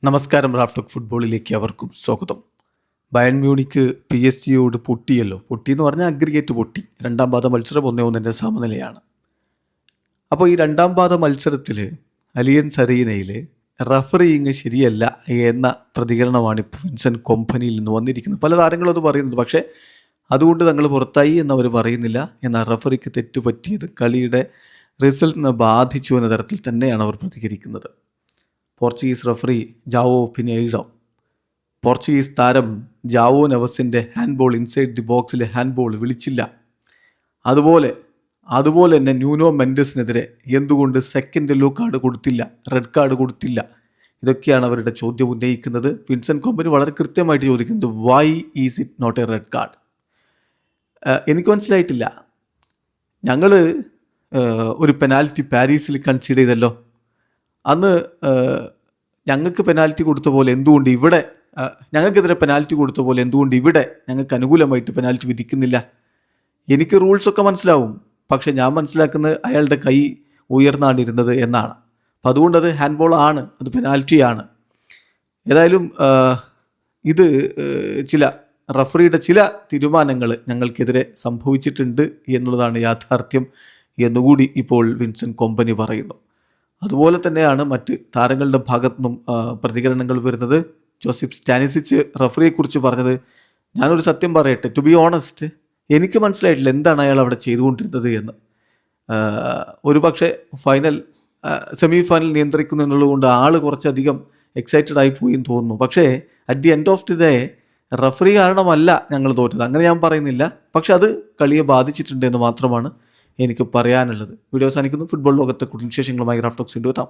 നമസ്കാരം. റാഫ്റ്റോക്ക് ഫുട്ബോളിലേക്ക് അവർക്കും സ്വാഗതം. ബയൺ മ്യൂണിക്ക് PSG പൊട്ടിയെന്ന് പറഞ്ഞാൽ അഗ്രിഗേറ്റ് പൊട്ടി. രണ്ടാം പാദ മത്സരം 1-1 സമനിലയാണ്. അപ്പോൾ ഈ രണ്ടാം പാദ മത്സരത്തിൽ അലിയൻസ് അരീനയിൽ റഫറിയിങ് ശരിയല്ല എന്ന പ്രതികരണമാണ് ഇപ്പോൾ വിൻസെൻ്റ് കോമ്പനിയിൽ നിന്ന് വന്നിരിക്കുന്നത്. പല താരങ്ങളും അത് പറയുന്നുണ്ട്. പക്ഷേ അതുകൊണ്ട് തങ്ങൾ പുറത്തായി എന്നവർ പറയുന്നില്ല. എന്നാൽ റഫറിക്ക് തെറ്റുപറ്റിയത് കളിയുടെ റിസൾട്ടിനെ ബാധിച്ചു എന്ന തരത്തിൽ തന്നെയാണ് അവർ പ്രതികരിക്കുന്നത്. പോർച്ചുഗീസ് റഫറി ജാവോ പിനെയ്റോ, പോർച്ചുഗീസ് താരം ജാവോ നെവസിൻ്റെ ഹാൻഡ്ബോൾ ഇൻസൈഡ് ദി ബോക്സിലെ ഹാൻഡ്ബോൾ വിളിച്ചില്ല. അതുപോലെ തന്നെ ന്യൂനോ മെൻഡസിനെതിരെ എന്തുകൊണ്ട് സെക്കൻഡ് യെല്ലോ കാർഡ് കൊടുത്തില്ല, റെഡ് കാർഡ് കൊടുത്തില്ല? ഇതൊക്കെയാണ് അവരുടെ ചോദ്യം ഉന്നയിക്കുന്നത്. വിൻസെൻ്റ് കോമ്പനി വളരെ കൃത്യമായിട്ട് ചോദിക്കുന്നത്, why is it not a red card? എനിക്ക് മനസ്സിലായിട്ടില്ല. ഞങ്ങൾ ഒരു പെനാൽറ്റി പാരീസിൽ കൺസീഡ് ചെയ്തല്ലോ, അന്ന് ഞങ്ങൾക്ക് പെനാൽറ്റി കൊടുത്ത പോലെ എന്തുകൊണ്ട് ഇവിടെ ഞങ്ങൾക്കെതിരെ പെനാൽറ്റി കൊടുത്ത പോലെ എന്തുകൊണ്ട് ഇവിടെ ഞങ്ങൾക്ക് അനുകൂലമായിട്ട് പെനാൽറ്റി വിധിക്കുന്നില്ല? എനിക്ക് റൂൾസൊക്കെ മനസ്സിലാവും, പക്ഷെ ഞാൻ മനസ്സിലാക്കുന്നത് അയാളുടെ കൈ ഉയർന്നാണ്ടിരുന്നത് എന്നാണ്. അപ്പം അതുകൊണ്ട് അത് ഹാൻഡ്ബോൾ ആണ്, അത് പെനാൽറ്റിയാണ്. ഏതായാലും ഇത് ചില റഫറിയുടെ ചില തീരുമാനങ്ങൾ ഞങ്ങൾക്കെതിരെ സംഭവിച്ചിട്ടുണ്ട് എന്നുള്ളതാണ് യാഥാർത്ഥ്യം എന്നുകൂടി ഇപ്പോൾ വിൻസെൻ്റ് കോമ്പനി പറയുന്നു. അതുപോലെ തന്നെയാണ് മറ്റ് താരങ്ങളുടെ ഭാഗത്തു നിന്നും പ്രതികരണങ്ങൾ വരുന്നത്. ജോസിഫ് സ്റ്റാനിസിച്ച് റഫറിയെക്കുറിച്ച് പറഞ്ഞത്, ഞാനൊരു സത്യം പറയട്ടെ, ടു ബി ഓണസ്റ്റ്, എനിക്ക് മനസ്സിലായിട്ടില്ല എന്താണ് അയാൾ അവിടെ ചെയ്തുകൊണ്ടിരുന്നത് എന്ന്. ഒരു പക്ഷേ സെമി ഫൈനൽ നിയന്ത്രിക്കുന്നു എന്നുള്ളതുകൊണ്ട് ആൾ കുറച്ചധികം എക്സൈറ്റഡ് ആയി പോയി എന്ന് തോന്നുന്നു. പക്ഷേ at the end of the day referee കാരണമല്ല ഞങ്ങൾ തോറ്റത്, അങ്ങനെ ഞാൻ പറയുന്നില്ല. പക്ഷെ അത് കളിയെ ബാധിച്ചിട്ടുണ്ട് എന്ന് മാത്രമാണ് എനിക്ക് പറയാനുള്ളത്. വീഡിയോ അവസാനിക്കുന്നു. ഫുട്ബോൾ ലോകത്തെ കൂടുതൽ വിശേഷങ്ങളുമായി റാഫ്റ്റോക്സ് വീണ്ടും എത്താം.